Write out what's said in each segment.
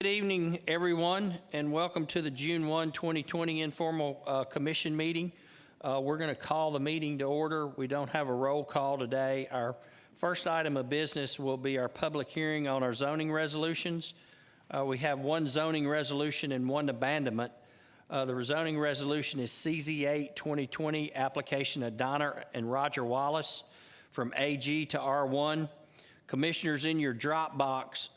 Good evening, everyone, and welcome to the June 1, 2020 Informal Commission meeting. We're going to call the meeting to order. We don't have a roll call today. Our first item of business will be our public hearing on our zoning resolutions. We have one zoning resolution and one abandonment. The zoning resolution is CZ8 2020, application of Donna and Roger Wallace from AG to R1. Commissioners, in your Dropbox,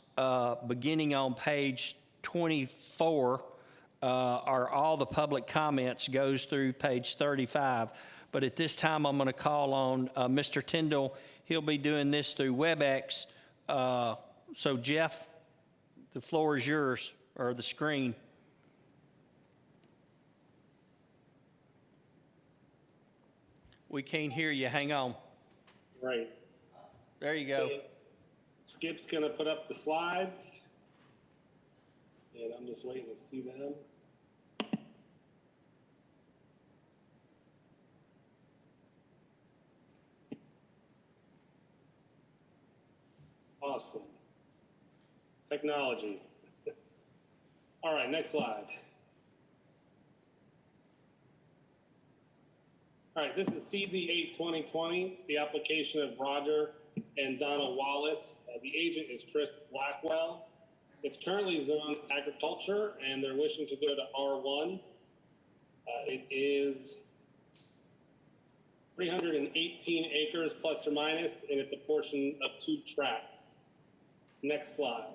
beginning on page 24, are all the public comments, goes through page 35. But at this time, I'm going to call on Mr. Tyndall. He'll be doing this through WebEx. So Jeff, the floor is yours, or the screen. We can't hear you. Hang on. Right. There you go. So Skip's going to put up the slides, and I'm just waiting to see them. Awesome. Technology. All right, next slide. All right, this is CZ8 2020. It's the application of Roger and Donna Wallace. The agent is Chris Blackwell. It's currently zoned agriculture, and they're wishing to go to R1. It is 318 acres plus or minus, and it's a portion of 2 tracts. Next slide.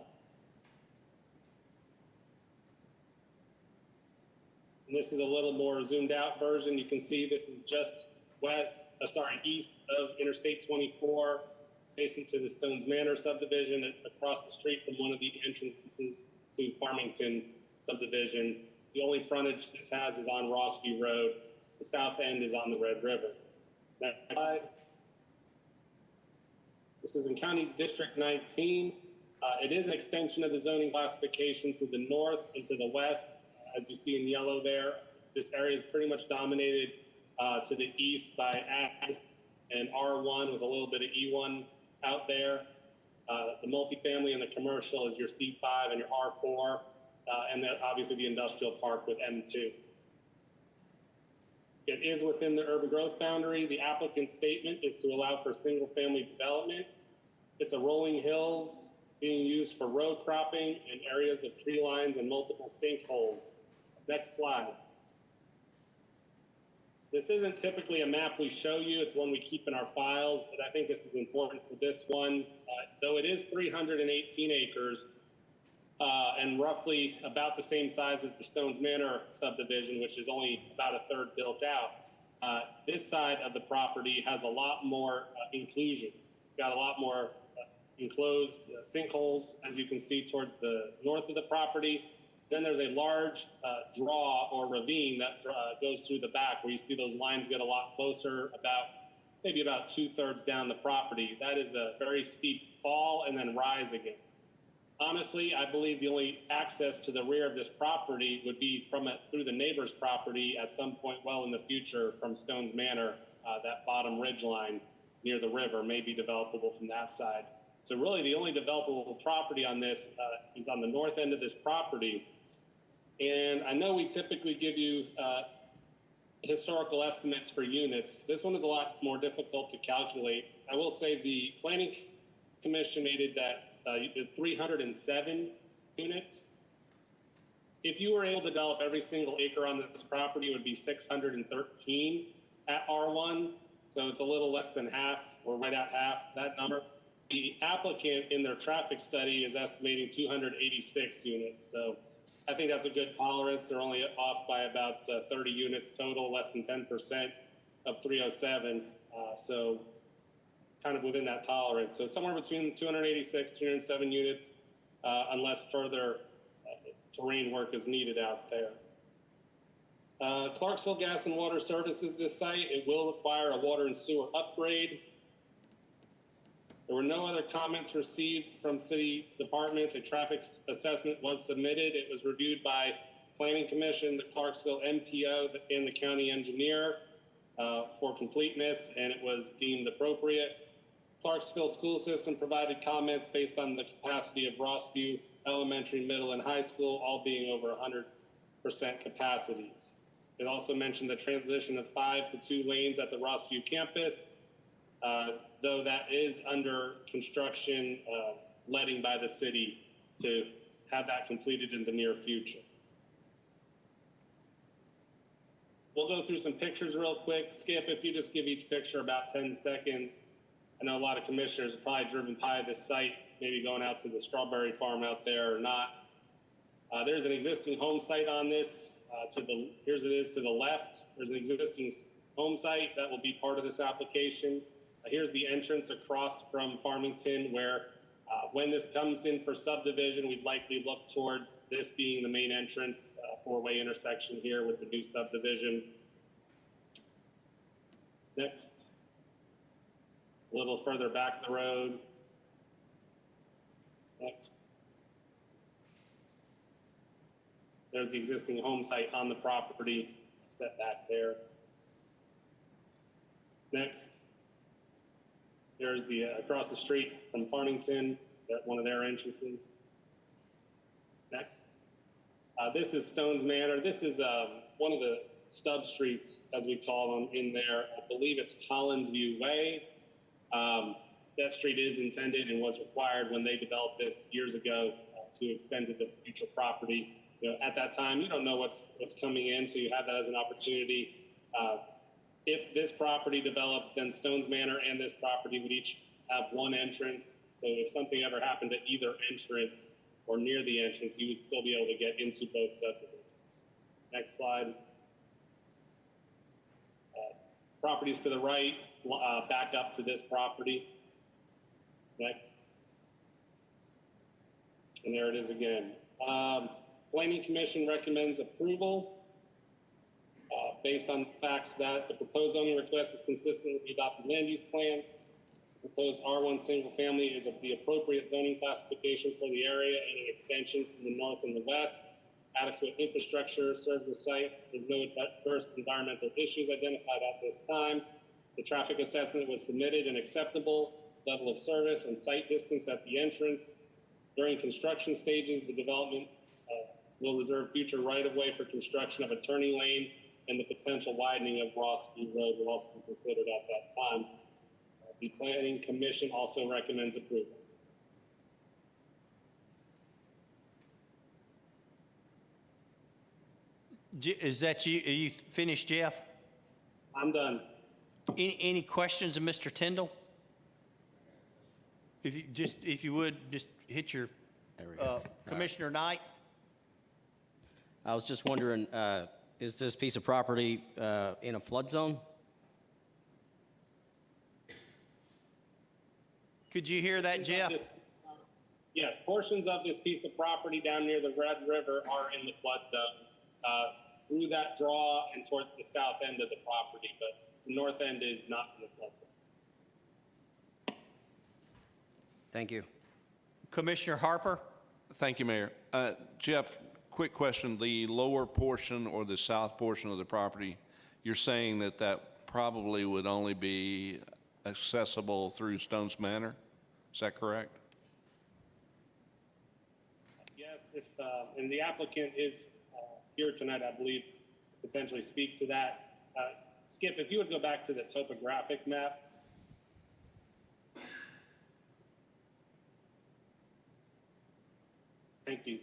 And this is a little more zoomed out version. You can see this is just east of Interstate 24, adjacent to the Stones Manor subdivision, across the street from one of the entrances to Farmington subdivision. The only frontage this has is on Rossview Road. The south end is on the Red River. Next slide. This is in County District 19. It is an extension of the zoning classification to the north and to the west. As you see in yellow there, this area is pretty much dominated to the east by ag and R1 with a little bit of E1 out there. The multifamily and the commercial is your C5 and your R4, and then obviously the industrial park with M2. It is within the urban growth boundary. The applicant's statement is to allow for single family development. It's a rolling hills being used for row cropping and areas of tree lines and multiple sinkholes. Next slide. This isn't typically a map we show you. It's one we keep in our files, but I think this is important for this one. Though it is 318 acres and roughly about the same size as the Stones Manor subdivision, which is only about a third built out, this side of the property has a lot more inclusions. It's got a lot more enclosed sinkholes, as you can see towards the north of the property. Then there's a large draw or ravine that goes through the back, where you see those lines get a lot closer, maybe about 2/3 down the property. That is a very steep fall and then rise again. Honestly, I believe the only access to the rear of this property would be through the neighbor's property at some point well in the future from Stones Manor. That bottom ridge line near the river may be developable from that side. So really the only developable property on this is on the north end of this property. And I know we typically give you historical estimates for units. This one is a lot more difficult to calculate. I will say the Planning Commission made it that 307 units. If you were able to develop every single acre on this property, it would be 613 at R1. So it's a little less than half, or right at half that number. The applicant in their traffic study is estimating 286 units. So I think that's a good tolerance. They're only off by about 30 units total, less than 10% of 307. So kind of within that tolerance. So somewhere between 286, 307 units, unless further terrain work is needed out there. Clarksville Gas and Water Services, this site, it will require a water and sewer upgrade. There were no other comments received from city departments. A traffic assessment was submitted. It was reviewed by Planning Commission, the Clarksville MPO, and the county engineer for completeness, and it was deemed appropriate. Clarksville school system provided comments based on the capacity of Rossview Elementary, Middle, and High School, all being over 100% capacities. It also mentioned the transition of 5 to 2 lanes at the Rossview campus, though that is under construction, letting by the city to have that completed in the near future. We'll go through some pictures real quick. Skip, if you just give each picture about 10 seconds. I know a lot of commissioners have probably driven by this site, maybe going out to the strawberry farm out there or not. There's an existing home site on this. Here's it is to the left. There's an existing home site that will be part of this application. Here's the entrance across from Farmington, where when this comes in for subdivision, we'd likely look towards this being the main entrance, four-way intersection here with the new subdivision. Next. A little further back the road. Next. There's the existing home site on the property, set back there. Next. There's the across the street from Farmington, one of their entrances. Next. This is Stone's Manor. This is one of the stub streets, as we call them, in there. I believe it's Collinsview Way. That street is intended and was required when they developed this years ago to extend to the future property. You know, at that time, you don't know what's coming in, so you have that as an opportunity. If this property develops, then Stone's Manor and this property would each have one entrance. So if something ever happened at either entrance or near the entrance, you would still be able to get into both subdivisions. Next slide. Properties to the right, back up to this property. Next. And there it is again. Planning Commission recommends approval based on the facts that the proposed zoning request is consistent with the adopted land use plan. The proposed R1 single family is the appropriate zoning classification for the area and an extension from the north and the west. Adequate infrastructure serves the site. There's no adverse environmental issues identified at this time. The traffic assessment was submitted and acceptable. Level of service and site distance at the entrance. During construction stages, the development will reserve future right-of-way for construction of a turning lane, and the potential widening of Rossview Road will also be considered at that time. The Planning Commission also recommends approval. Is that you? Are you finished, Jeff? I'm done. Any questions of Mr. Tyndall? If you would, just hit your Commissioner Knight. I was just wondering, is this piece of property in a flood zone? Could you hear that, Jeff? Yes, portions of this piece of property down near the Red River are in the flood zone. Through that draw and towards the south end of the property, but the north end is not in the flood zone. Thank you. Commissioner Harper? Thank you, Mayor. Jeff, quick question. The lower portion or the south portion of the property, you're saying that that probably would only be accessible through Stone's Manor? Is that correct? Yes, and the applicant is here tonight, I believe, to potentially speak to that. Skip, if you would go back to the topographic map. Thank you.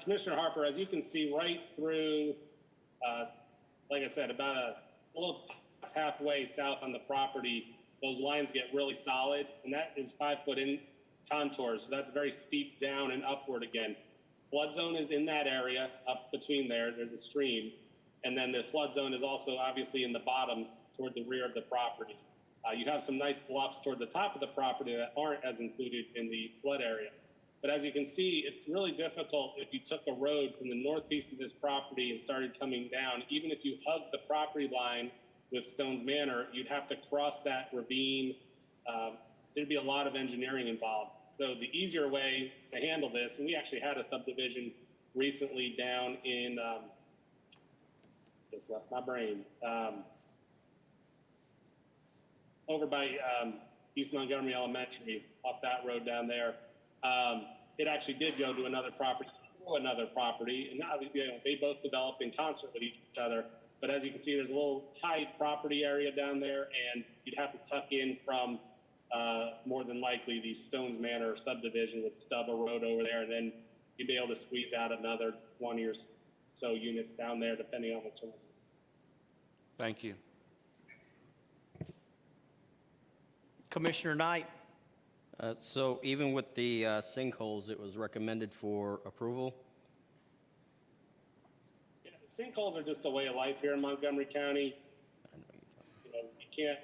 Commissioner Harper, as you can see right through, like I said, about a little past halfway south on the property, those lines get really solid, and that is 5-foot in contours, so that's very steep down and upward again. Flood zone is in that area, up between there's a stream, and then the flood zone is also obviously in the bottoms toward the rear of the property. You have some nice bluffs toward the top of the property that aren't as included in the flood area. But as you can see, it's really difficult if you took a road from the north piece of this property and started coming down. Even if you hugged the property line with Stone's Manor, you'd have to cross that ravine. There'd be a lot of engineering involved. So the easier way to handle this, and we actually had a subdivision recently down in, just left my brain, over by East Montgomery Elementary, off that road down there. It actually did go to another property, and obviously, they both developed in concert with each other. But as you can see, there's a little high property area down there, and you'd have to tuck in from more than likely the Stones Manor subdivision would stub a road over there, and then you'd be able to squeeze out another 20 or so units down there, depending on what's. Thank you. Commissioner Knight? So even with the sinkholes, it was recommended for approval? Yeah, the sinkholes are just a way of life here in Montgomery County. You can't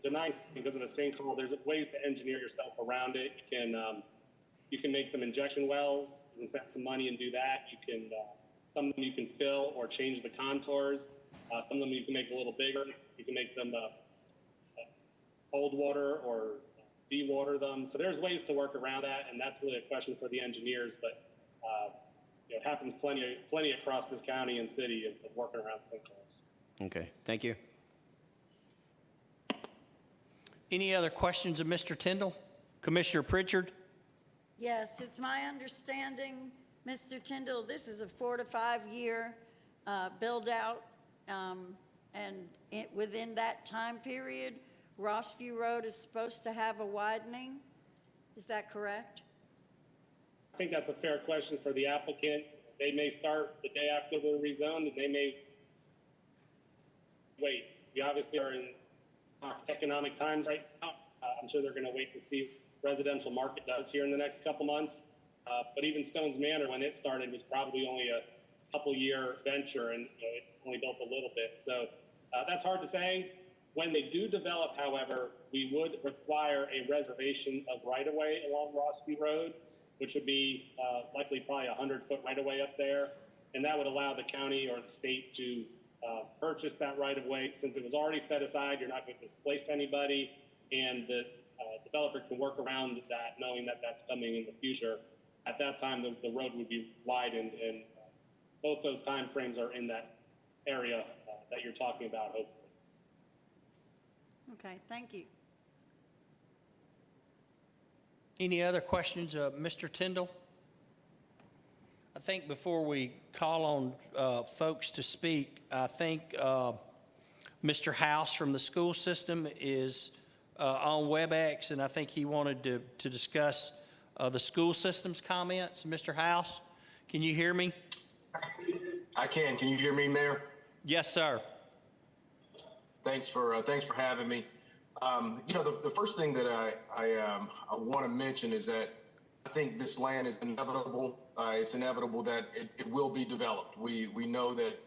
deny because of a sinkhole. There's ways to engineer yourself around it. You can make them injection wells. You can spend some money and do that. Some of them you can fill or change the contours. Some of them you can make a little bigger. You can make them hold water or de-water them. So there's ways to work around that, and that's really a question for the engineers. But it happens plenty across this county and city of working around sinkholes. Okay, thank you. Any other questions of Mr. Tyndall? Commissioner Pritchard? Yes, it's my understanding, Mr. Tyndall, this is a 4 to 5 year build-out, and within that time period, Rossview Road is supposed to have a widening. Is that correct? I think that's a fair question for the applicant. They may start the day after they're rezoned, and they may wait. We obviously are in economic times right now. I'm sure they're going to wait to see what residential market does here in the next couple months. But even Stones Manor, when it started, was probably only a couple-year venture, and it's only built a little bit. So that's hard to say. When they do develop, however, we would require a reservation of right-of-way along Rossview Road, which would be likely probably a 100-foot right-of-way up there. And that would allow the county or the state to purchase that right-of-way. Since it was already set aside, you're not going to displace anybody, and the developer can work around that, knowing that that's coming in the future. At that time, the road would be widened, and both those time frames are in that area that you're talking about, hopefully. Okay, thank you. Any other questions of Mr. Tyndall? I think before we call on folks to speak, I think Mr. House from the school system is on WebEx, and I think he wanted to discuss the school system's comments. Mr. House, can you hear me? I can. Can you hear me, Mayor? Yes, sir. Thanks for having me. The first thing that I want to mention is that I think this land is inevitable. It's inevitable that it will be developed. We know that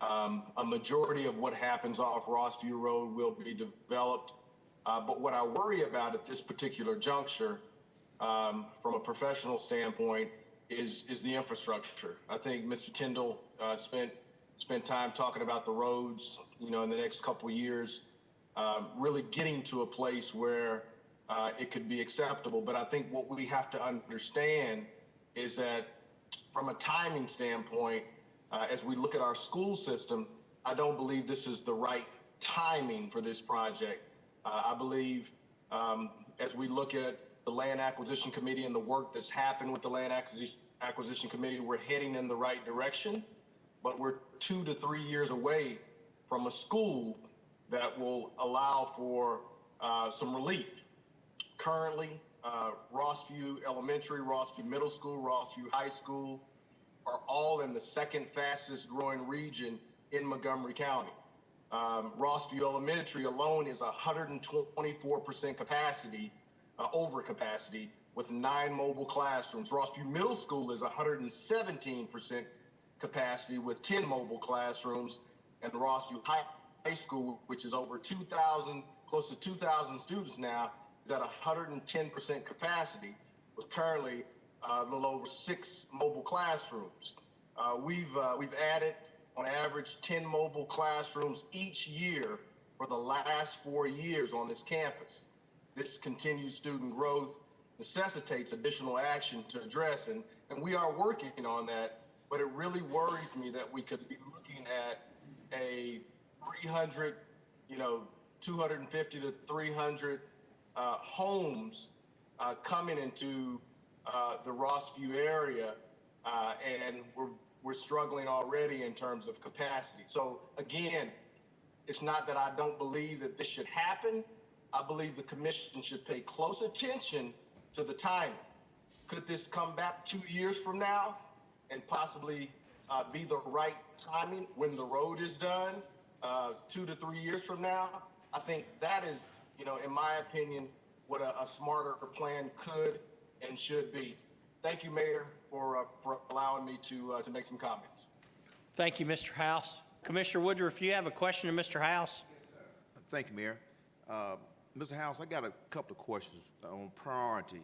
a majority of what happens off Rossview Road will be developed. But what I worry about at this particular juncture, from a professional standpoint, is the infrastructure. I think Mr. Tyndall spent time talking about the roads, in the next couple of years, really getting to a place where it could be acceptable. But I think what we have to understand is that from a timing standpoint, as we look at our school system, I don't believe this is the right timing for this project. I believe as we look at the Land Acquisition Committee and the work that's happened with the Land Acquisition Committee, we're heading in the right direction, but we're 2 to 3 years away from a school that will allow for some relief. Currently, Rossview Elementary, Rossview Middle School, Rossview High School are all in the second fastest growing region in Montgomery County. Rossview Elementary alone is 124% capacity, over capacity, with 9 mobile classrooms. Rossview Middle School is 117% capacity with 10 mobile classrooms, and Rossview High School, which is over 2,000, close to 2,000 students now, is at 110% capacity, with currently a little over 6 mobile classrooms. We've added, on average, 10 mobile classrooms each year for the last 4 years on this campus. This continued student growth necessitates additional action to address, and we are working on that, but it really worries me that we could be looking at a 300, 250 to 300 homes coming into the Rossview area, and we're struggling already in terms of capacity. So again, it's not that I don't believe that this should happen. I believe the commission should pay close attention to the timing. Could this come back 2 years from now and possibly be the right timing when the road is done 2 to 3 years from now? I think that is, in my opinion, what a smarter plan could and should be. Thank you, Mayor, for allowing me to make some comments. Thank you, Mr. House. Commissioner Woodruff, you have a question to Mr. House? Thank you, Mayor. Mr. House, I got a couple of questions on priority.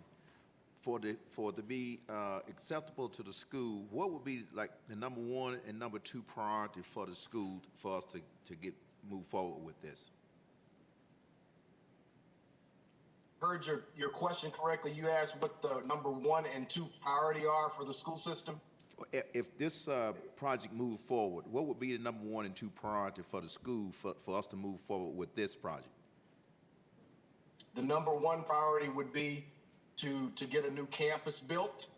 For it to be acceptable to the school, what would be like the number one and number two priority for the school for us to move forward with this? Heard your question correctly. You asked what the number one and two priority are for the school system? If this project moved forward, what would be the number one and two priority for the school for us to move forward with this project? The number one priority would be to get a new campus built.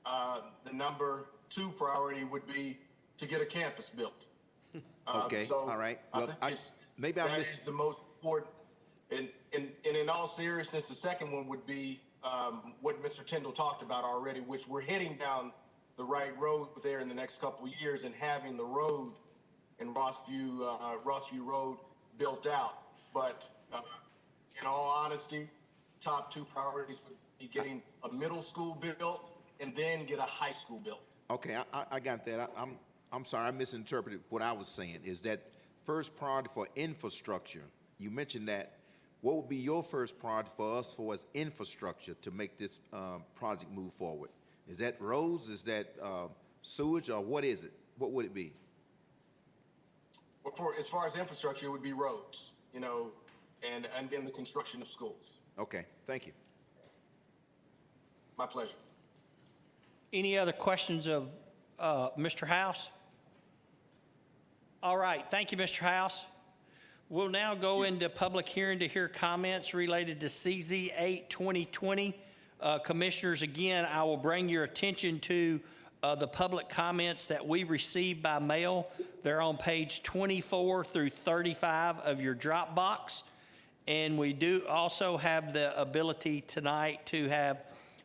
The number two priority would be to get a campus built. Okay, so all right. I Well, think that is the most important. And in all seriousness, the second one would be what Mr. Tyndall talked about already, which we're heading down the right road there in the next couple of years and having the road in Rossview Road built out. But in all honesty, top two priorities would be getting a middle school built and then get a high school built. Okay, I got that. I'm sorry, I misinterpreted what I was saying. Is that first priority for infrastructure? You mentioned that. What would be your first priority for us for as infrastructure to make this project move forward? Is that roads? Is that sewage? Or what is it? What would it be? Well, as far as infrastructure, it would be roads, and then the construction of schools. Okay, thank you. My pleasure. Any other questions of Mr. House? All right, thank you, Mr. House. We'll now go into public hearing to hear comments related to CZ 8 2020. Commissioners, again, I will bring your attention to the public comments that we received by mail. They're on page 24 through 35 of your Dropbox. And we do also have the ability tonight to have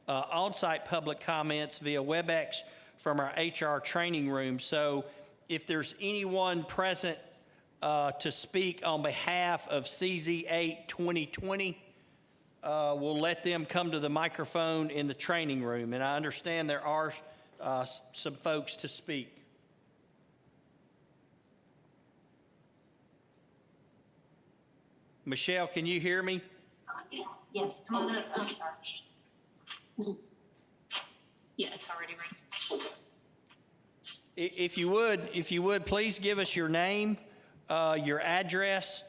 on-site public comments via WebEx from our HR training room. So if there's anyone present to speak on behalf of CZ 8 2020, we'll let them come to the microphone in the training room. And I understand there are some folks to speak. Michelle, can you hear me? Yes, come on up. I'm sorry. Yeah, it's already ready. If you would, please give us your name, your address,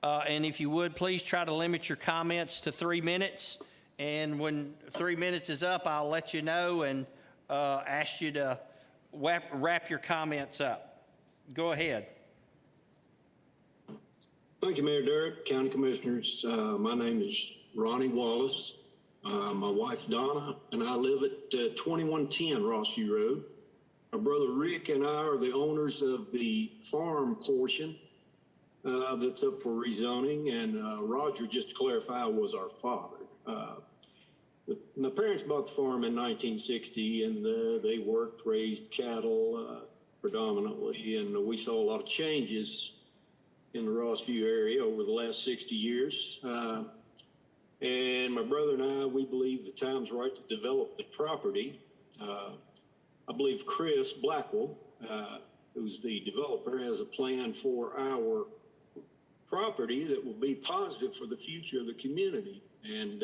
and if you would, please try to limit your comments to 3 minutes. And when 3 minutes is up, I'll let you know and ask you to wrap your comments up. Go ahead. Thank you, Mayor Derrick, County Commissioners. My name is Ronnie Wallace. My wife Donna and I live at 2110 Rossview Road. My brother Rick and I are the owners of the farm portion that's up for rezoning, and Roger, just to clarify, was our father. My parents bought the farm in 1960, and they worked, raised cattle predominantly, and we saw a lot of changes in the Rossview area over the last 60 years. And my brother and I, we believe the time's right to develop the property. I believe Chris Blackwell, who's the developer, has a plan for our property that will be positive for the future of the community. And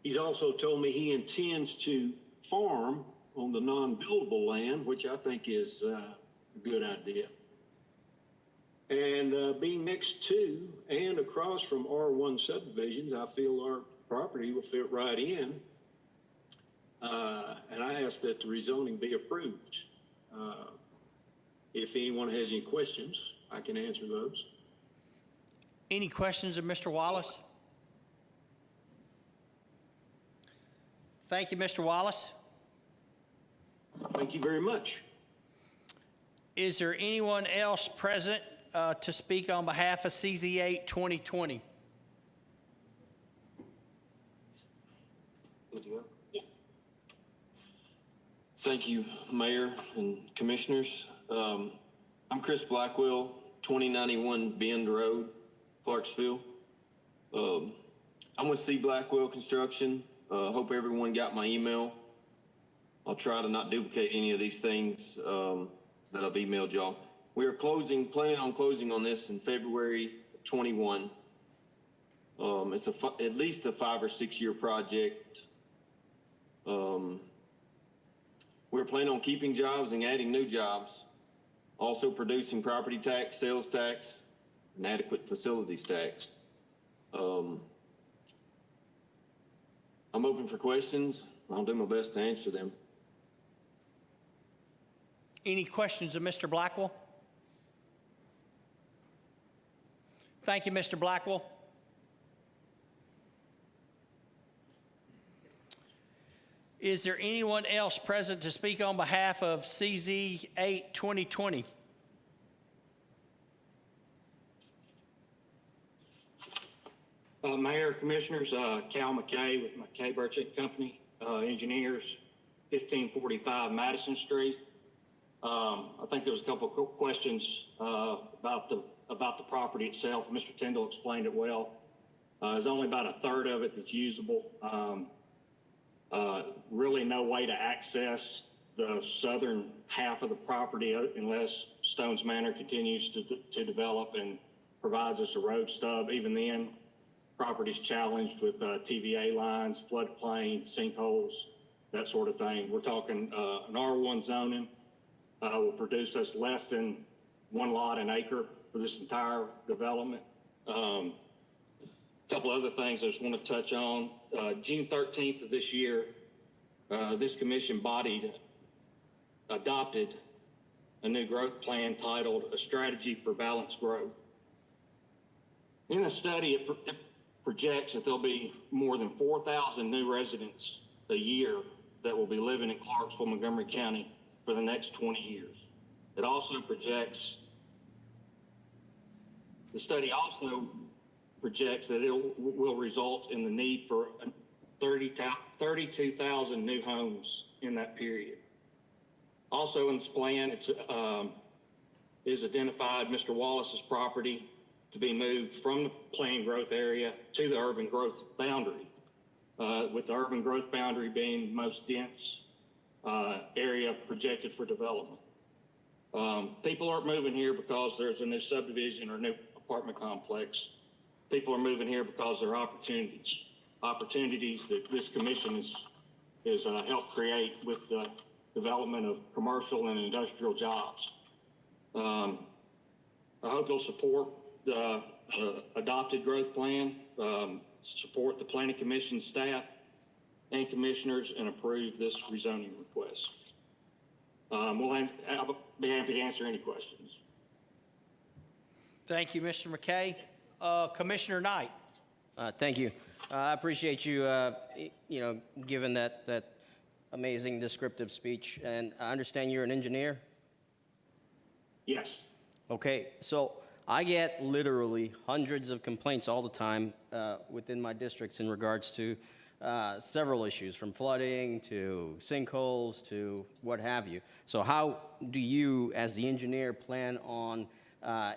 he's also told me he intends to farm on the non-buildable land, which I think is a good idea. And being next to and across from R1 subdivisions, I feel our property will fit right in. And I ask that the rezoning be approved. If anyone has any questions, I can answer those. Any questions of Mr. Wallace? Thank you, Mr. Wallace. Thank you very much. Is there anyone else present to speak on behalf of CZ8 2020? Good to go. Yes. Thank you, Mayor and Commissioners. I'm Chris Blackwell, 2091 Bend Road, Clarksville. I'm with C. Blackwell Construction. Hope everyone got my email. I'll try to not duplicate any of these things that I've emailed y'all. We are planning on closing on this in February 21. It's at least a 5 or 6 year project. We're planning on keeping jobs and adding new jobs, also producing property tax, sales tax, and adequate facilities tax. I'm open for questions. I'll do my best to answer them. Any questions of Mr. Blackwell? Thank you, Mr. Blackwell. Is there anyone else present to speak on behalf of CZ8 2020? Mayor, Commissioners, Cal McKay with McKay Burchett Company, engineers, 1545 Madison Street. I think there was a couple of questions about the property itself. Mr. Tyndall explained it well. There's only about a third of it that's usable. Really no way to access the southern half of the property unless Stones Manor continues to develop and provides us a road stub. Even then, property's challenged with TVA lines, floodplain, sinkholes, that sort of thing. We're talking an R1 zoning will produce us less than 1 lot an acre for this entire development. A couple other things I just want to touch on. June 13th of this year, this commission body adopted a new growth plan titled A Strategy for Balanced Growth. In the study, it projects that there'll be more than 4,000 new residents a year that will be living in Clarksville, Montgomery County for the next 20 years. It also projects, the study also projects that it will result in the need for 32,000 new homes in that period. Also in this plan, it's is identified Mr. Wallace's property to be moved from the planned growth area to the urban growth boundary, with the urban growth boundary being the most dense area projected for development. People aren't moving here because there's a new subdivision or new apartment complex. People are moving here because there are opportunities that this commission is helped create with the development of commercial and industrial jobs. I hope you'll support the adopted growth plan, support the Planning Commission staff and commissioners, and approve this rezoning request. I'll be happy to answer any questions. Thank you, Mr. McKay. Commissioner Knight. Thank you. I appreciate you, giving that amazing descriptive speech. And I understand you're an engineer? Yes. Okay, so I get literally hundreds of complaints all the time within my districts in regards to several issues, from flooding to sinkholes to what have you. So how do you, as the engineer, plan on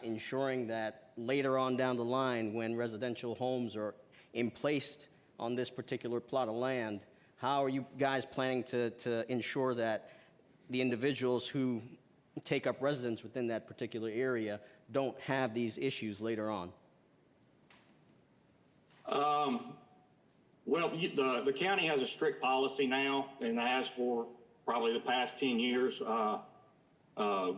ensuring that later on down the line, when residential homes are emplaced on this particular plot of land, how are you guys planning to ensure that the individuals who take up residence within that particular area don't have these issues later on? Well, the county has a strict policy now, and has for probably the past 10 years,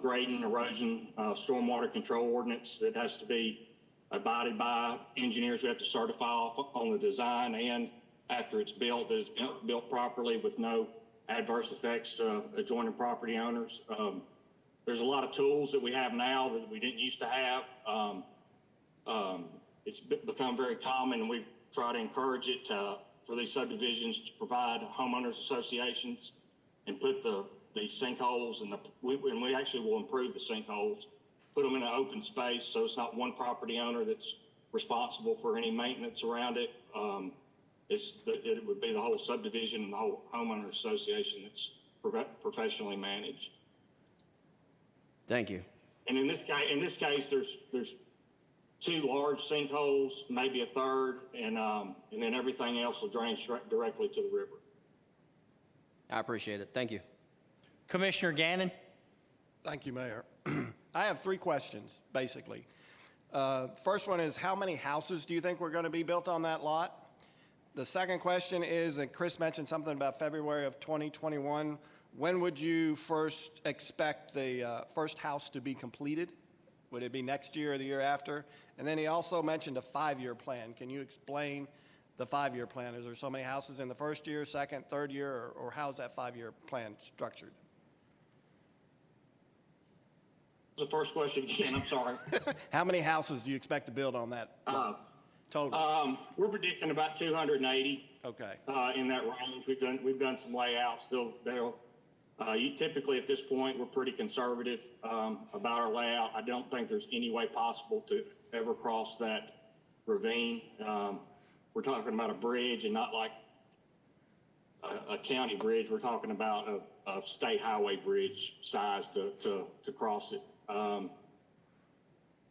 grading, erosion, stormwater control ordinance that has to be abided by. Engineers who have to certify on the design and after it's built, that it's built properly with no adverse effects to adjoining property owners. There's a lot of tools that we have now that we didn't used to have. become very common, and we try to encourage it for these subdivisions to provide homeowners associations and put the sinkholes and we actually will improve the sinkholes, put them in an open space so it's not one property owner that's responsible for any maintenance around it. It would be the whole subdivision and the whole homeowner association that's professionally managed. Thank you. And in this case, there's 2 large sinkholes, maybe a third, and then everything else will drain directly to the river. I appreciate it. Thank you. Commissioner Gannon? Thank you, Mayor. I have 3 questions, basically. First one is, how many houses do you think were going to be built on that lot? The second question is, and Chris mentioned something about February of 2021, when would you first expect the first house to be completed? Would it be next year or the year after? And then he also mentioned a 5-year plan. Can you explain the 5-year plan? Is there so many houses in the first year, second, third year, or how's that 5-year plan structured? The first question again, I'm sorry. How many houses do you expect to build on that lot? Total? We're predicting about 280 Okay. in that range. We've done some layouts. Typically at this point, we're pretty conservative about our layout. I don't think there's any way possible to ever cross that ravine. We're talking about a bridge and not like a county bridge. We're talking about a state highway bridge size to cross it.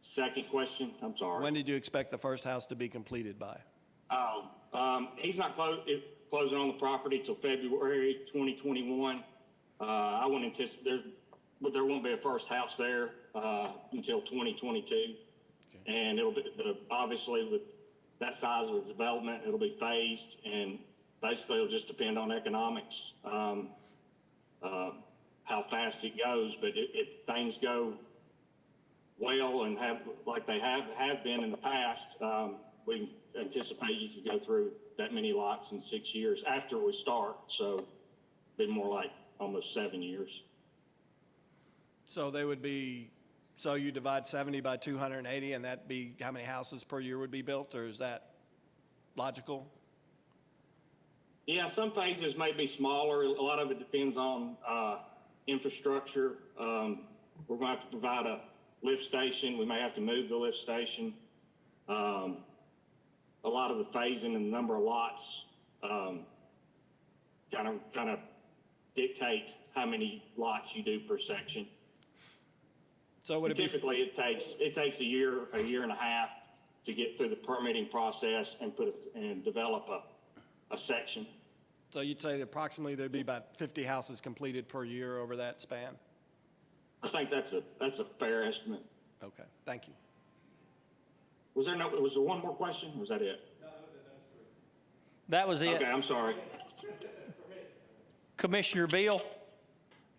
Second question, I'm sorry. When did you expect the first house to be completed by? He's not closing on the property till February 2021. I wouldn't anticipate there won't be a first house there until 2022, okay. And it'll be obviously with that size of a development, it'll be phased, and basically it'll just depend on economics, how fast it goes. But if things go well and like they have been in the past, we anticipate you could go through that many lots in 6 years after we start. So it'd be more like almost 7 years. So so you divide 70 by 280, and that'd be how many houses per year would be built, or is that logical? Yeah, some phases may be smaller. A lot of it depends on infrastructure. We're going to have to provide a lift station. We may have to move the lift station. A lot of the phasing and the number of lots kind of dictate how many lots you do per section. So would it typically it takes a year and a half to get through the permitting process and develop a section. So you'd say that approximately there'd be about 50 houses completed per year over that span? I think that's a fair estimate. Okay, thank you. Was there one more question? Was that it? No, That was it. Okay, I'm sorry. Commissioner Beal?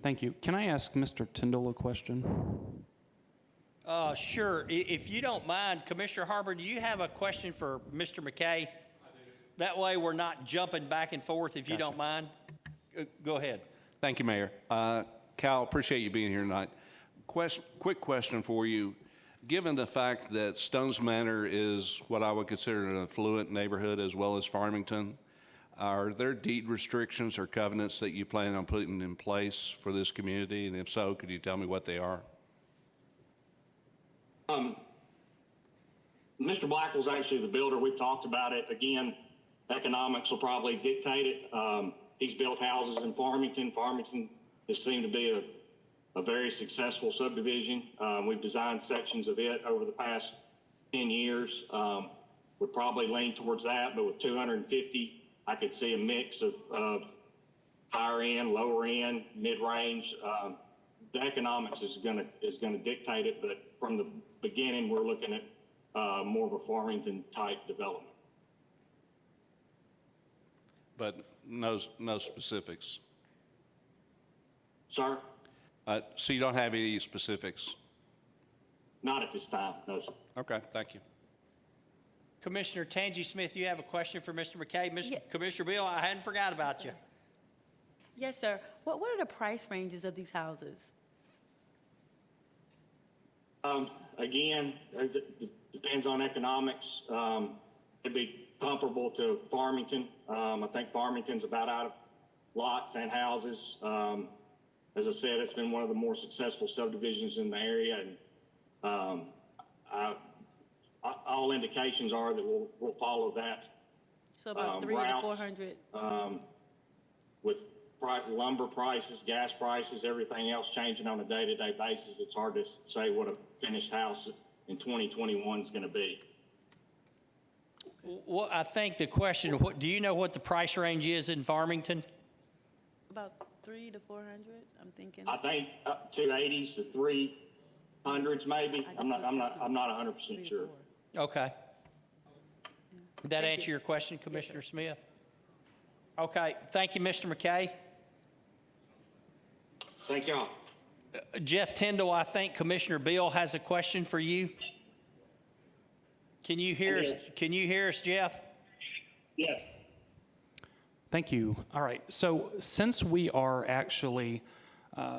Thank you. Can I ask Mr. Tyndall a question? Sure. If you don't mind, Commissioner Harbor, do you have a question for Mr. McKay? I do. That way we're not jumping back and forth, if you don't mind. Go ahead. Thank you, Mayor. Cal, appreciate you being here tonight. Quick question for you. Given the fact that Stones Manor is what I would consider an affluent neighborhood as well as Farmington, are there deed restrictions or covenants that you plan on putting in place for this community? And if so, could you tell me what they are? Mr. Blackwell's actually the builder. We've talked about it. Again, economics will probably dictate it. He's built houses in Farmington. Farmington has seemed to be a very successful subdivision. We've designed sections of it over the past 10 years. Would probably lean towards that, but with 250, I could see a mix of higher end, lower end, mid-range. The economics is going to dictate it, but from the beginning, we're looking at more of a Farmington type development. But no specifics. Sir? So you don't have any specifics? Not at this time, no, sir. Okay, thank you. Commissioner Tangi Smith, you have a question for Mr. McKay? Commissioner Beal, I hadn't forgot about you. Yes, sir. What are the price ranges of these houses? Again, depends on economics. It'd be comparable to Farmington. I think Farmington's about out of lots and houses. As I said, it's been one of the more successful subdivisions in the area, and all indications are that we'll follow that. So about 300 to route, 400. With lumber prices, gas prices, everything else changing on a day-to-day basis, it's hard to say what a finished house in 2021 is going to be. Well, I think the question, do you know what the price range is in Farmington? About 300 to 400, I'm thinking. I think up 280s to 300s maybe. I'm not 100% sure. Okay. Did that answer your question, Commissioner Smith? Okay, thank you, Mr. McKay. Thank y'all. Jeff Tyndall, I think Commissioner Bill has a question for you. Can you hear us? Can you hear us, Jeff? Yes. Thank you. All right. So since we are actually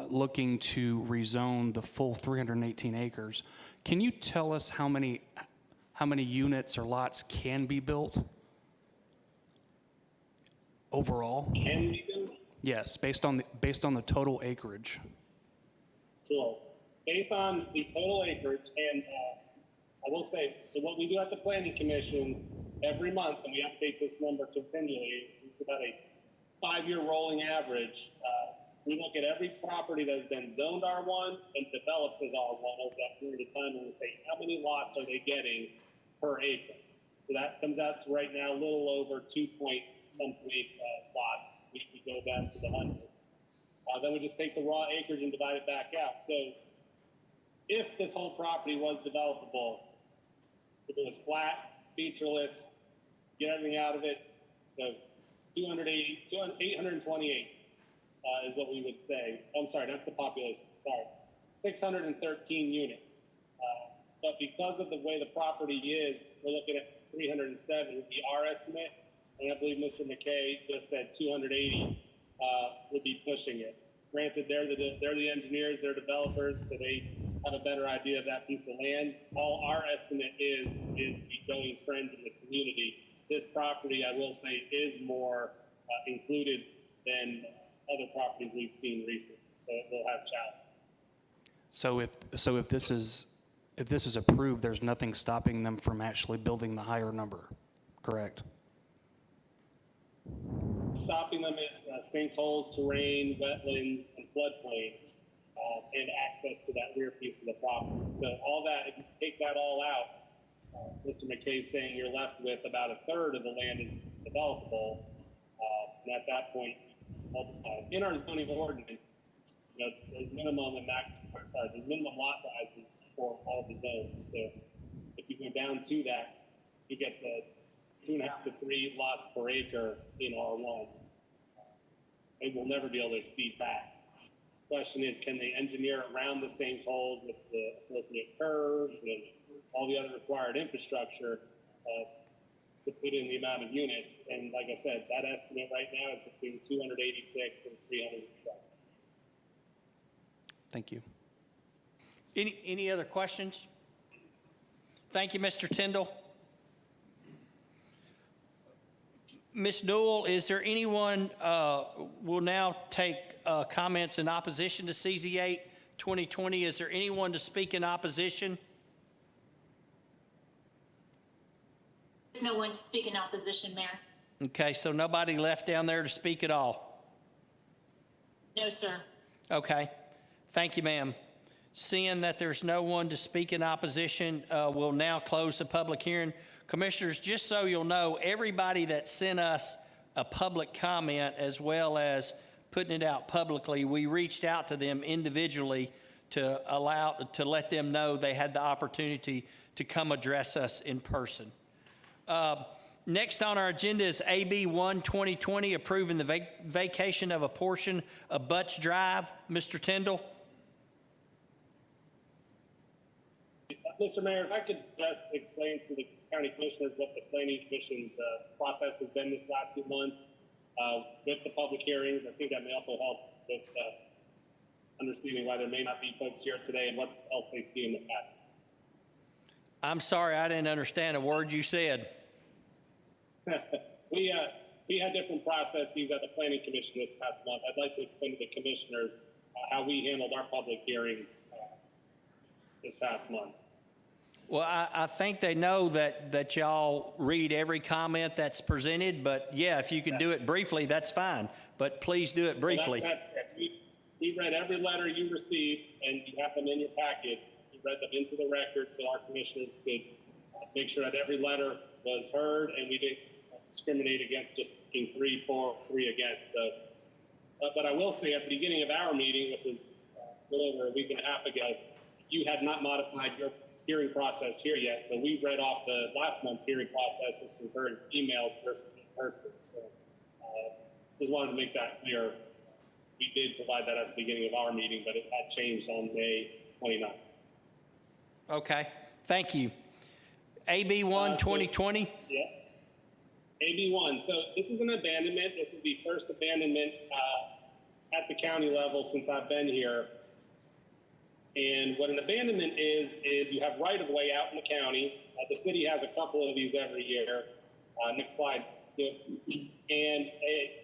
looking to rezone the full 318 acres, can you tell us how many units or lots can be built overall? Can we do? Yes, based on the total acreage. So based on the total acreage, and I will say, so what we do at the Planning Commission every month, and we update this number continually, it's about a 5-year rolling average. We look at every property that has been zoned R1 and develops as R1 over that period of time, and we say, how many lots are they getting per acre? So that comes out to right now a little over 2.something lots. We go down to the hundreds. Then we just take the raw acreage and divide it back out. So if this whole property was developable, if it was flat, featureless, get everything out of it, 828 is what we would say. I'm sorry, that's the population. Sorry, 613 units. But because of the way the property is, we're looking at 307 would be our estimate, and I believe Mr. McKay just said 280 would be pushing it. Granted, they're the engineers, they're developers, so they have a better idea of that piece of land. All our estimate is the going trend in the community. This property, I will say, is more included than other properties we've seen recently, so it will have challenges. So if this is approved, there's nothing stopping them from actually building the higher number, correct? Stopping them is sinkholes, terrain, wetlands, and floodplains, and access to that rear piece of the property. So all that, if you take that all out, Mr. McKay's saying you're left with about a third of the land is developable, and at that point, multiply. In our zoning ordinance, there's minimum and there's minimum lot sizes for all the zones. So if you go down to that, you get to 2.5 to 3 lots per acre in R1. And we'll never be able to exceed that. Question is, can they engineer around the sinkholes with the appropriate curves and all the other required infrastructure to put in the amount of units? And like I said, that estimate right now is between 286 and 307. Thank you. Any other questions? Thank you, Mr. Tyndall. Ms. Newell, is there anyone, will now take comments in opposition to CZ8 2020. Is there anyone to speak in opposition? There's no one to speak in opposition, Mayor. Okay, so nobody left down there to speak at all? No, sir. Okay, thank you, ma'am. Seeing that there's no one to speak in opposition, we'll now close the public hearing. Commissioners, just so you'll know, everybody that sent us a public comment as well as putting it out publicly, we reached out to them individually to let them know they had the opportunity to come address us in person. Next on our agenda is AB 1 2020, approving the vacation of a portion of Butts Drive. Mr. Tyndall. Mr. Mayor, if I could just explain to the county commissioners what the planning commission's process has been this last few months with the public hearings. I think that may also help with understanding why there may not be folks here today and what else they see in the packet. I'm sorry, I didn't understand a word you said. We had different processes at the Planning Commission this past month. I'd like to explain to the commissioners how we handled our public hearings this past month. Well, I think they know that y'all read every comment that's presented, but yeah, if you can do it briefly, that's fine. But please do it briefly. We read every letter you received, and you have them in your package. We read them into the record so our commissioners could make sure that every letter was heard, and we didn't discriminate against just being 3 for, 3 against. So, but I will say at the beginning of our meeting, which was a little over a week and a half ago, you had not modified your hearing process here yet. So we read off the last month's hearing process, which encouraged emails versus in person. So just wanted to make that clear. We did provide that at the beginning of our meeting, but it had changed on May 29th. Okay, thank you. AB 1, 2020? Yeah. AB 1. So this is an abandonment. This is the first abandonment at the county level since I've been here. And what an abandonment is you have right-of-way out in the county. The city has a couple of these every year. Next slide, Skip. And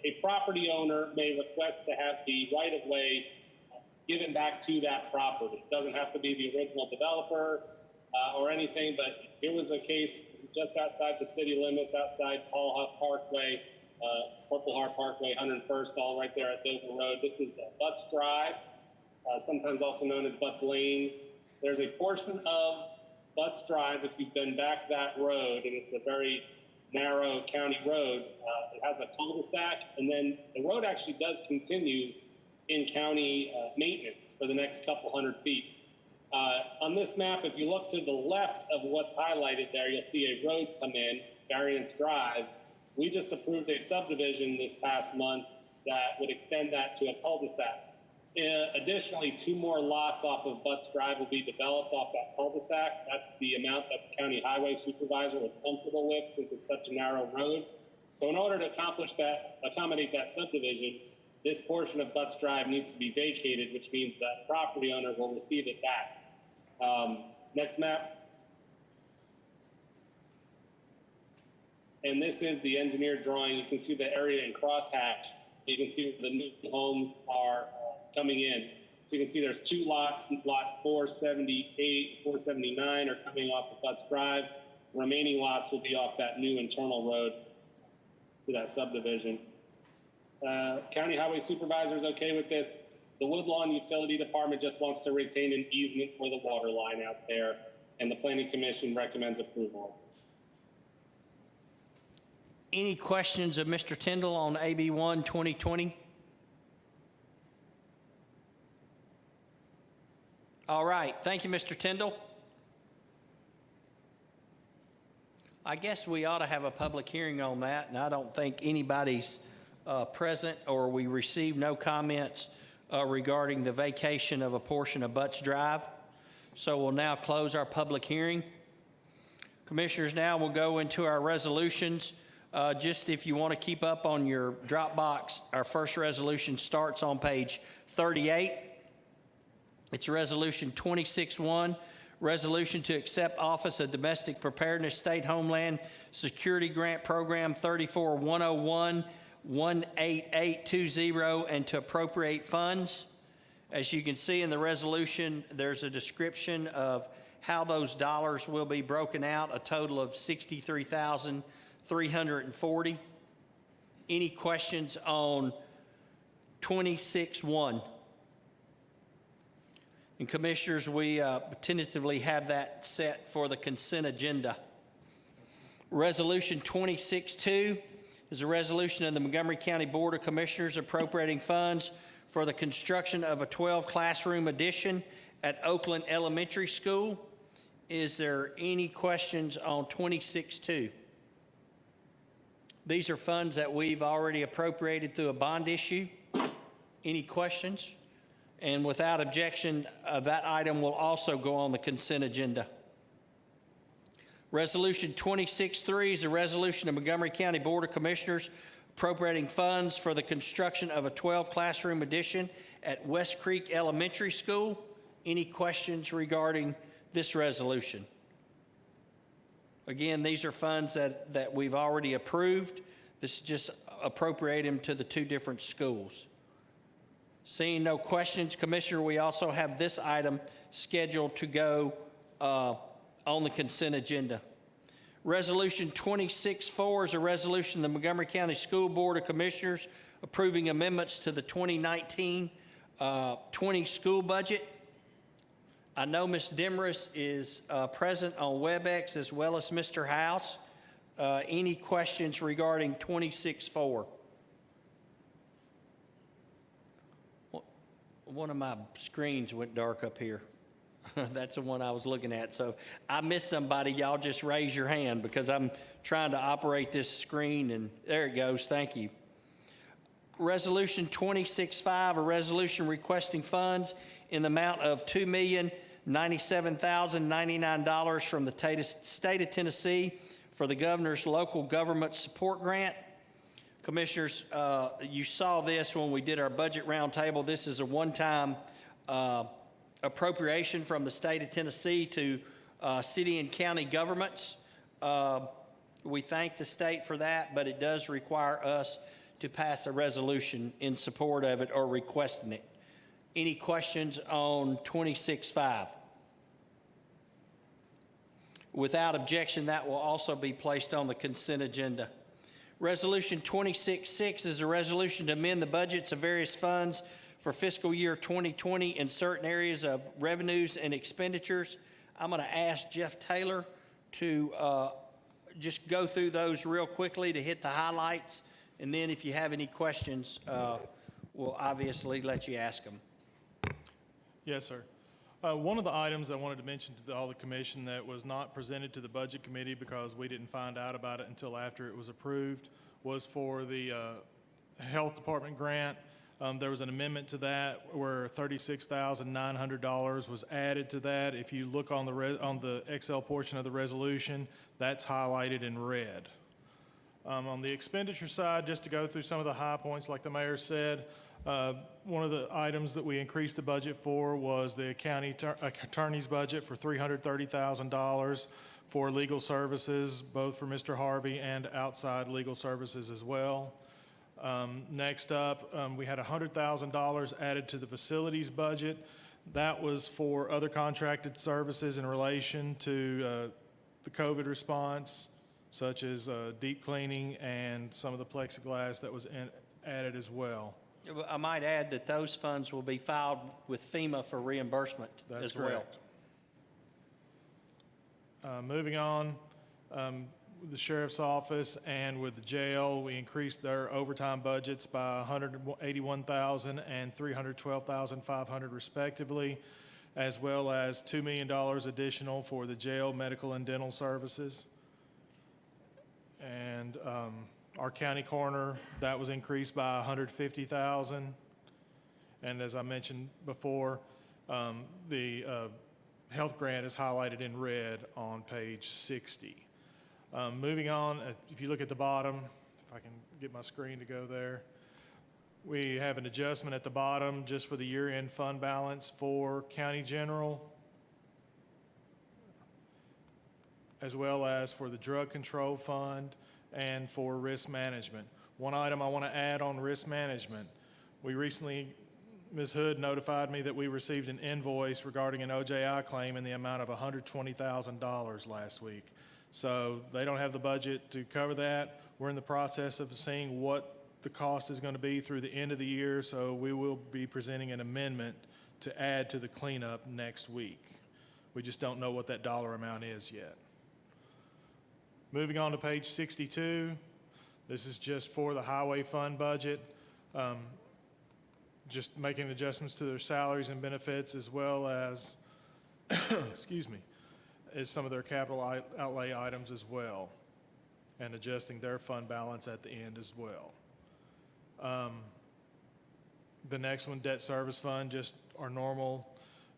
a property owner may request to have the right-of-way given back to that property. It doesn't have to be the original developer or anything, but here was a case, this is just outside the city limits, outside Paul Huff Parkway, Purple Heart Parkway, 101st, all right there at Dover Road. This is Butts Drive. Sometimes also known as Butts Lane. There's a portion of Butts Drive, if you've been back that road, and it's a very narrow county road, it has a cul-de-sac, and then the road actually does continue in county maintenance for the next couple hundred feet. On this map, if you look to the left of what's highlighted there, you'll see a road come in, Variance Drive. We just approved a subdivision this past month that would extend that to a cul-de-sac. Additionally, 2 more lots off of Butts Drive will be developed off that cul-de-sac. That's the amount that the county highway supervisor was comfortable with since it's such a narrow road. So in order to accomplish that, accommodate that subdivision, this portion of Butts Drive needs to be vacated, which means that property owner will receive it back. Next map. And this is the engineered drawing. You can see the area in crosshatch. You can see where the new homes are coming in. So you can see there's 2 lots, lot 478, 479 are coming off of Butts Drive. Remaining lots will be off that new internal road to that subdivision. County highway supervisor's okay with this. The Woodlawn Utility Department just wants to retain an easement for the water line out there, and the Planning Commission recommends approval of this. Any questions of Mr. Tyndall on AB 1, 2020? All right, thank you, Mr. Tyndall. I guess we ought to have a public hearing on that, and I don't think anybody's present, or we received no comments regarding the vacation of a portion of Butts Drive. So we'll now close our public hearing. Commissioners, now we'll go into our resolutions. Just if you want to keep up on your Dropbox, our first resolution starts on page 38. It's Resolution 26-1, resolution to accept Office of Domestic Preparedness State Homeland Security Grant Program 34-101-18820 and to appropriate funds. As you can see in the resolution, there's a description of how those dollars will be broken out, a total of $63,340. Any questions on 26-1? And Commissioners, we tentatively have that set for the consent agenda. Resolution 26-2 is a resolution of the Montgomery County Board of Commissioners appropriating funds for the construction of a 12-classroom addition at Oakland Elementary School. Is there any questions on 26-2? These are funds that we've already appropriated through a bond issue. Any questions? And without objection, that item will also go on the consent agenda. Resolution 26-3 is a resolution of Montgomery County Board of Commissioners appropriating funds for the construction of a 12-classroom addition at West Creek Elementary School. Any questions regarding this resolution? Again, these are funds that we've already approved. This is just appropriate them to the two different schools. Seeing no questions, Commissioner, we also have this item scheduled to go on the consent agenda. Resolution 26-4 is a resolution of the Montgomery County School Board of Commissioners approving amendments to the 2019-20 school budget. I know Ms. Demarest is present on WebEx as well as Mr. House. Any questions regarding 26-4? One of my screens went dark up here. That's the one I was looking at. So if I missed somebody, y'all just raise your hand because I'm trying to operate this screen, and there it goes. Thank you. Resolution 26-5, a resolution requesting funds in the amount of $2,097,099 from the state of Tennessee for the governor's local government support grant. Commissioners, you saw this when we did our budget roundtable. This is a one-time appropriation from the state of Tennessee to city and county governments. We thank the state for that, but it does require us to pass a resolution in support of it or requesting it. Any questions on 26-5? Without objection, that will also be placed on the consent agenda. Resolution 26-6 is a resolution to amend the budgets of various funds for fiscal year 2020 in certain areas of revenues and expenditures. I'm going to ask Jeff Taylor to just go through those real quickly to hit the highlights, and then if you have any questions, we'll obviously let you ask them. Yes, sir. One of the items I wanted to mention to all the commission that was not presented to the budget committee because we didn't find out about it until after it was approved was for the health department grant. There was an amendment to that where $36,900 was added to that. If you look on the Excel portion of the resolution, that's highlighted in red. On the expenditure side, just to go through some of the high points, like the mayor said, one of the items that we increased the budget for was the county attorney's budget for $330,000 for legal services, both for Mr. Harvey and outside legal services as well. Next up, we had $100,000 added to the facilities budget. That was for other contracted services in relation to the COVID response, such as deep cleaning and some of the plexiglass that was added as well. I might add that those funds will be filed with FEMA for reimbursement as well. Correct. Moving on, the sheriff's office and with the jail, we increased their overtime budgets by $181,000 and $312,500 respectively, as well as $2 million additional for the jail medical and dental services. And our county coroner, that was increased by $150,000. And as I mentioned before, the health grant is highlighted in red on page 60. Moving on, if you look at the bottom, if I can get my screen to go there, we have an adjustment at the bottom just for the year-end fund balance for county general, as well as for the drug control fund and for risk management. One item I want to add on risk management, we recently, Ms. Hood notified me that we received an invoice regarding an OJI claim in the amount of $120,000 last week. So they don't have the budget to cover that. We're in the process of seeing what the cost is going to be through the end of the year, so we will be presenting an amendment to add to the cleanup next week. We just don't know what that dollar amount is yet. Moving on to page 62, this is just for the highway fund budget, just making adjustments to their salaries and benefits as well as, excuse me, as some of their capital outlay items as well, and adjusting their fund balance at the end as well. The next one, debt service fund, just our normal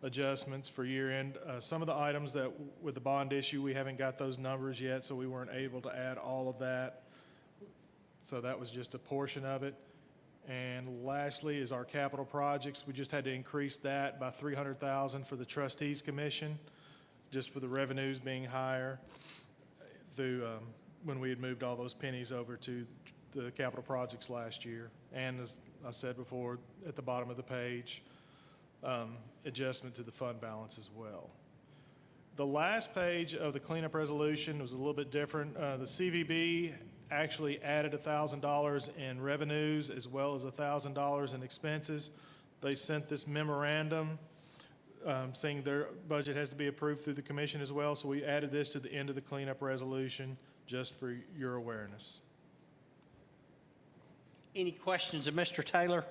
adjustments for year end. Some of the items that with the bond issue, we haven't got those numbers yet, so we weren't able to add all of that. So that was just a portion of it. And lastly is our capital projects. We just had to increase that by $300,000 for the trustees commission, just for the revenues being higher. through when we had moved all those pennies over to the capital projects last year. And as I said before, at the bottom of the page, adjustment to the fund balance as well. The last page of the cleanup resolution was a little bit different. The CVB actually added $1,000 in revenues as well as $1,000 in expenses. They sent this memorandum saying their budget has to be approved through the commission as well. So we added this to the end of the cleanup resolution just for your awareness. Any questions of Mr. Taylor?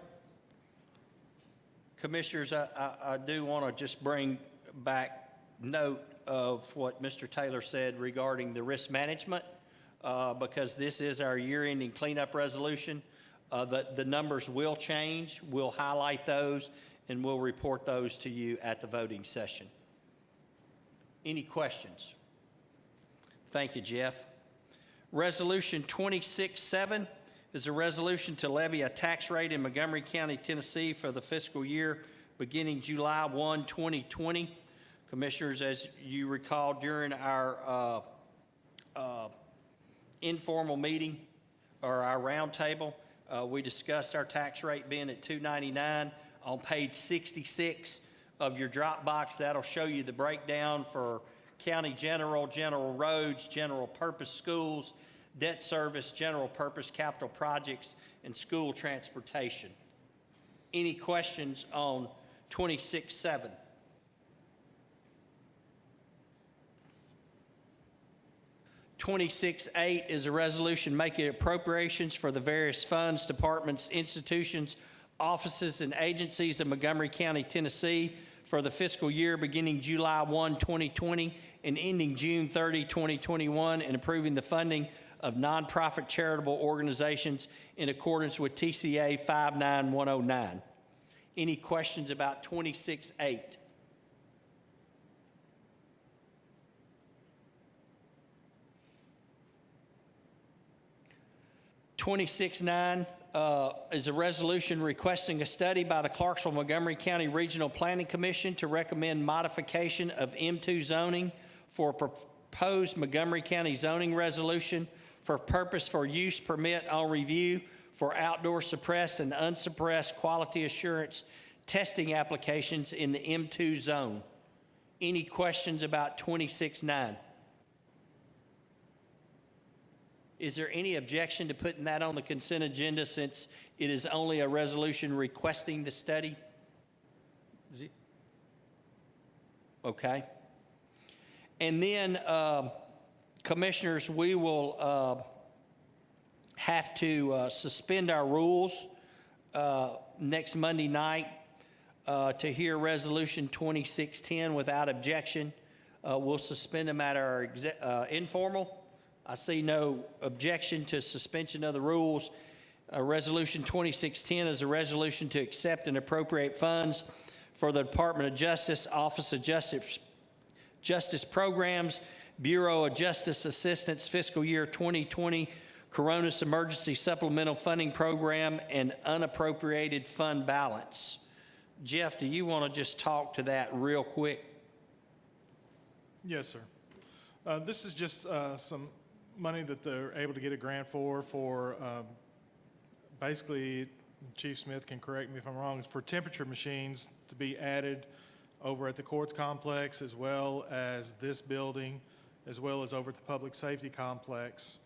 Commissioners, I do want to just bring back note of what Mr. Taylor said regarding the risk management, because this is our year-ending cleanup resolution. The numbers will change. We'll highlight those, and we'll report those to you at the voting session. Any questions? Thank you, Jeff. Resolution 26-7 is a resolution to levy a tax rate in Montgomery County, Tennessee for the fiscal year beginning July 1, 2020. Commissioners, as you recall, during our informal meeting or our roundtable, we discussed our tax rate being at $2.99. On page 66 of your Dropbox, that'll show you the breakdown for county general, general roads, general purpose schools, debt service, general purpose capital projects, and school transportation. Any questions on 26-7? (26.8) is a resolution making appropriations for the various funds, departments, institutions, offices, and agencies of Montgomery County, Tennessee for the fiscal year beginning July 1, 2020 and ending June 30, 2021, and approving the funding of nonprofit charitable organizations in accordance with TCA 59109. Any questions about 26.8? (26.9) is a resolution requesting a study by the Clarksville Montgomery County Regional Planning Commission to recommend modification of M2 zoning for proposed Montgomery County zoning resolution for purpose for use permit on review for outdoor suppressed and unsuppressed quality assurance testing applications in the M2 zone. Any questions about 26.9? Is there any objection to putting that on the consent agenda since it is only a resolution requesting the study? Is it? Okay. And then, commissioners, we will have to suspend our rules next Monday night to hear Resolution 2610 without objection. We'll suspend them at our informal. I see no objection to suspension of the rules. Resolution 2610 is a resolution to accept and appropriate funds for the Department of Justice, Office of Justice Programs, Bureau of Justice Assistance, fiscal year 2020, Coronas Emergency Supplemental Funding Program, and unappropriated fund balance. Jeff, do you want to just talk to that real quick? Yes, sir. This is just some money that they're able to get a grant for basically, Chief Smith can correct me if I'm wrong, it's for temperature machines to be added over at the courts complex as well as this building, as well as over at the public safety complex.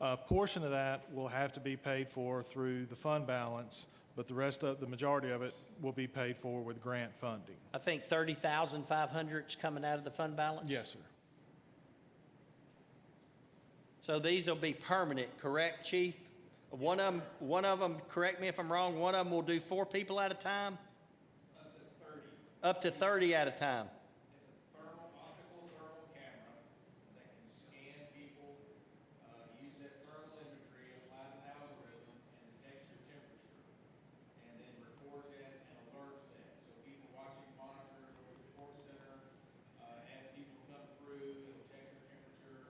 A portion of that will have to be paid for through the fund balance, but the majority of it will be paid for with grant funding. I think $30,500 is coming out of the fund balance? Yes, sir. So these will be permanent, correct, Chief? One of them, correct me if I'm wrong, one of them will do 4 people at a time? Up to 30. Up to 30 at a time. It's a optical thermal camera that can scan people, use that thermal imagery, applies an algorithm, and detects your temperature, and then records it and alerts that. So people watching monitors or the court center, as people come through, it'll check their temperature.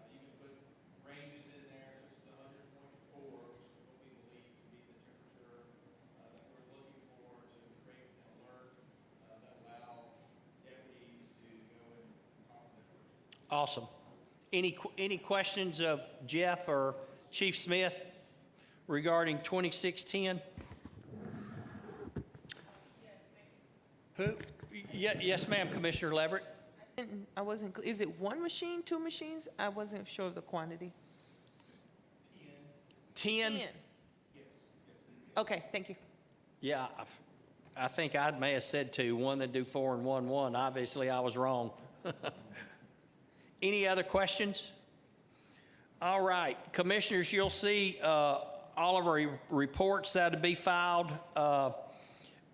You can put ranges in there, such as the 100.4, which is what we believe to be the temperature that we're looking for to create an alert that allow deputies to go and talk to the person. Awesome. Any questions of Jeff or Chief Smith regarding 2610? Who? Yes, ma'am, Commissioner Leverett. I wasn't, is it one machine, two machines? I wasn't sure of the quantity. 10? Okay, thank you. Yeah, I think I may have said two, one that do 4 and 1. Obviously, I was wrong. Any other questions? All right, Commissioners, you'll see all of our reports that will be filed.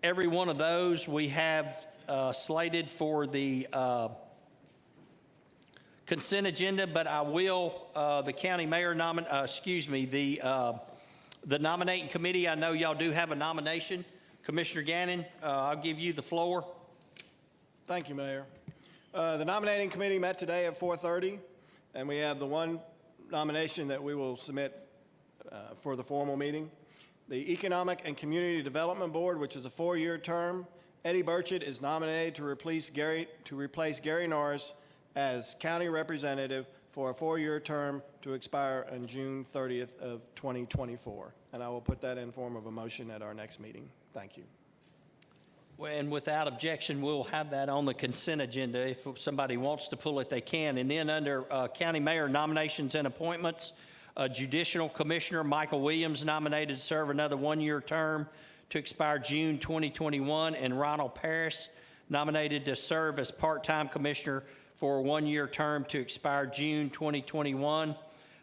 Every one of those we have slated for the consent agenda, but I will, the county mayor the nominating committee, I know y'all do have a nomination. Commissioner Gannon, I'll give you the floor. Thank you, Mayor. The nominating committee met today at 4:30, and we have the one nomination that we will submit for the formal meeting. The Economic and Community Development Board, which is a 4-year term, Eddie Burchett is nominated to replace Gary Norris as county representative for a 4-year term to expire on June 30th of 2024. And I will put that in form of a motion at our next meeting. Thank you. And without objection, we'll have that on the consent agenda. If somebody wants to pull it, they can. And then under County Mayor nominations and appointments, Judicial Commissioner Michael Williams nominated to serve another 1-year term to expire June 2021, and Ronald Paris nominated to serve as part-time commissioner for a 1-year term to expire June 2021.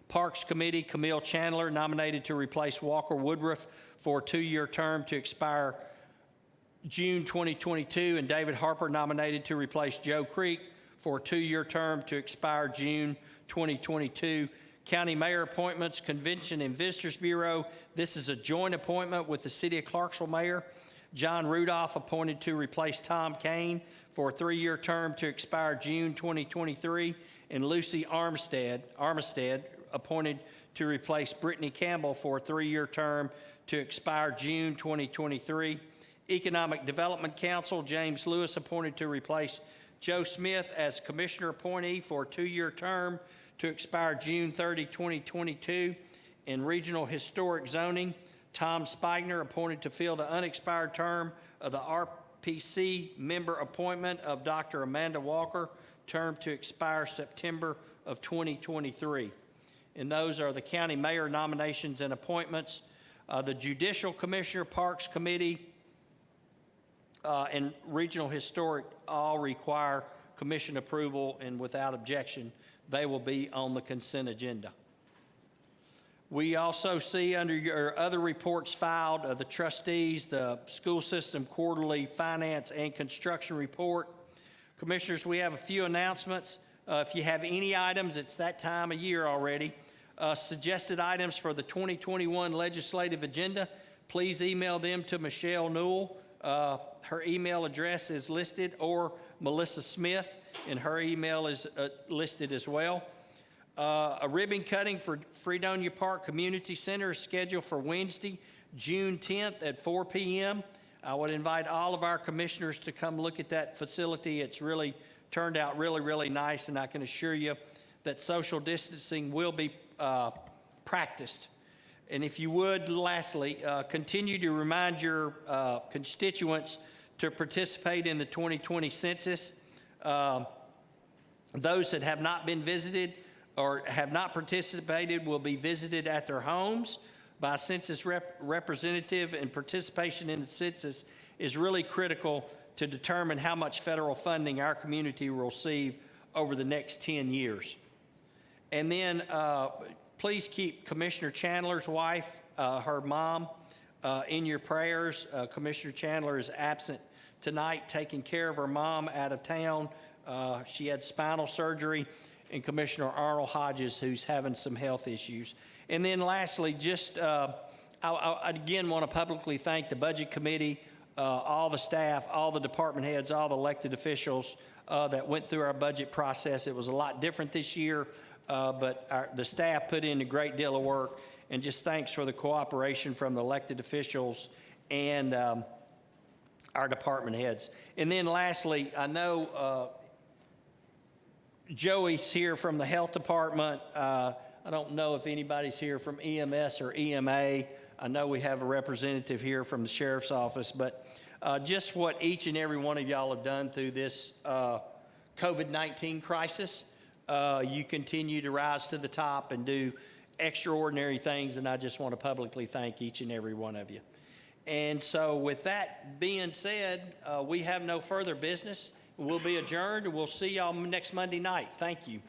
Parks Committee, Camille Chandler nominated to replace Walker Woodruff for a 2-year term to expire June 2022, and David Harper nominated to replace Joe Creek for a 2-year term to expire June 2022. County Mayor appointments, Convention and Visitors Bureau. This is a joint appointment with the City of Clarksville Mayor. John Rudolph appointed to replace Tom Kane for a 3-year term to expire June 2023, and Lucy Armstead appointed to replace Brittany Campbell for a 3-year term to expire June 2023. Economic Development Council, James Lewis appointed to replace Joe Smith as Commissioner appointee for a 2-year term to expire June 30, 2022. In Regional Historic Zoning, Tom Spigner appointed to fill the unexpired term of the RPC member appointment of Dr. Amanda Walker, term to expire September of 2023. And those are the County Mayor nominations and appointments. The Judicial Commissioner, Parks Committee, and Regional Historic all require commission approval, and without objection, they will be on the consent agenda. We also see under your other reports filed, the trustees, the school system quarterly finance and construction report. Commissioners, we have a few announcements. If you have any items, it's that time of year already. Suggested items for the 2021 legislative agenda, please email them to Michelle Newell. Her email address is listed, or Melissa Smith, and her email is listed as well. A ribbon cutting for Fredonia Park Community Center is scheduled for Wednesday, June 10th at 4 p.m. I would invite all of our commissioners to come look at that facility. It's really turned out really nice, and I can assure you that social distancing will be practiced. And if you would, lastly, continue to remind your constituents to participate in the 2020 census. Those that have not been visited or have not participated will be visited at their homes by a census representative, and participation in the census is really critical to determine how much federal funding our community will receive over the next 10 years. And then please keep Commissioner Chandler's wife, her mom, in your prayers. Commissioner Chandler is absent tonight, taking care of her mom out of town. She had spinal surgery, and Commissioner Arnold Hodges, who's having some health issues. And then lastly, just I again want to publicly thank the Budget Committee, all the staff, all the department heads, all the elected officials that went through our budget process. It was a lot different this year, but the staff put in a great deal of work, and just thanks for the cooperation from the elected officials and our department heads. And then lastly, I know Joey's here from the Health Department. I don't know if anybody's here from EMS or EMA. I know we have a representative here from the Sheriff's Office, but just what each and every one of y'all have done through this COVID-19 crisis. You continue to rise to the top and do extraordinary things, and I just want to publicly thank each and every one of you. And so with that being said, we have no further business. We'll be adjourned, and we'll see y'all next Monday night. Thank you.